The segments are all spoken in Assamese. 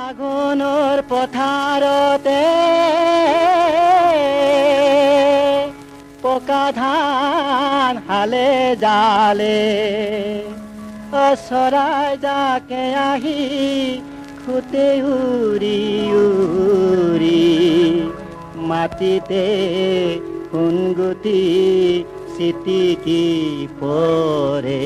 আগুনৰ পথাৰতে পকা ধান হালে জালে চৰাই জাকে আহি খুতে উৰি উৰি মাটিতে সোণগুটি চিটিকি পৰে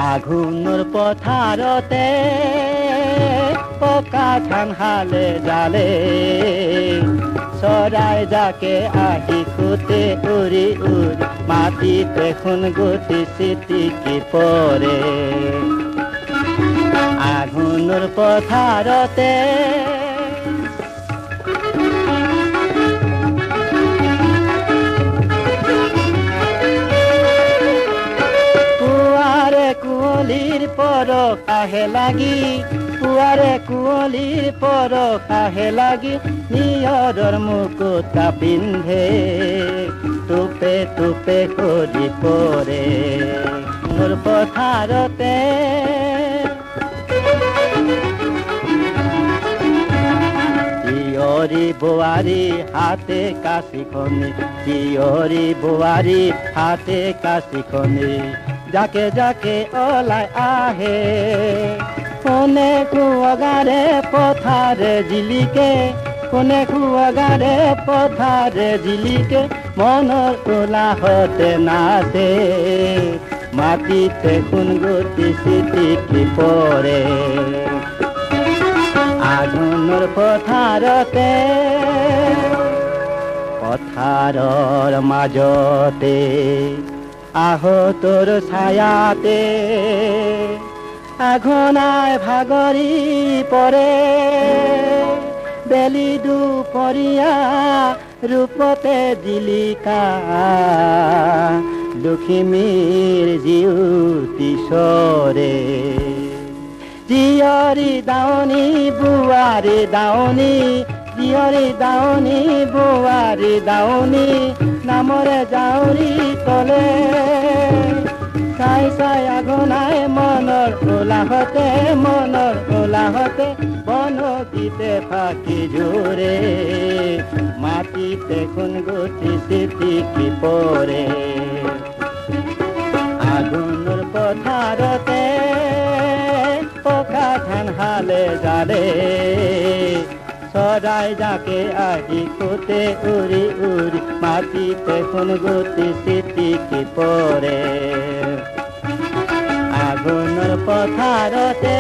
আঘোণৰ পথাৰতে পকা ধান হালে জালে চৰাই জাকে আহি খুতে উৰি উৰি মাটিতে সোণগুটি চিটিকি পৰে আঘোণৰ পথাৰতে কুঁৱলীৰ পৰশ আহে লাগি পুৱাৰে কুঁৱলীৰ পৰশ আহে লাগি নিয়ৰৰ মুকুতা পিন্ধে টোপে টোপে কৰি পৰে মোৰ পথাৰতে জীয়ৰী বোৱাৰী হাতে কাঁচিখনি জীয়ৰী বোৱাৰী হাতে কাঁচিখনি যাকে যাকে ওলাই আহে কোনে কুঁৱগাৰে পথাৰে জিলিকে কোনে কুঁৱগাৰে পথাৰে জিলিকে মনৰ উলাহতে নাচে মাটিতে সোণগুটি চিটিকি পৰে আঘোণৰ পথাৰতে পথাৰৰ মাজতে আহতৰ ছায়াতে আঘোণাই ভাগৰি পৰে বেলি দুপৰীয়া ৰূপতে জিলিকা লখিমীৰ জিউতি চৰে জীয়ৰী দাৱনী বোৱাৰী দাৱনী জীয়ৰী দাৱনী বোৱাৰী দাৱনী নামৰে জাউৰী তলে চাই চাই আঘোণাই মনৰ ওলাহতে বনগীতে ফাঁকি জোৰে মাটিতে সোণগুটি চিটিকি পৰে আঘোণৰ পথাৰতে পকা ধান হালে জালে চৰাই জাকে আহি খুতে উৰি উৰি মাটিতে সোণগুটি চিটিকি পৰে আঘোণৰ পথাৰতে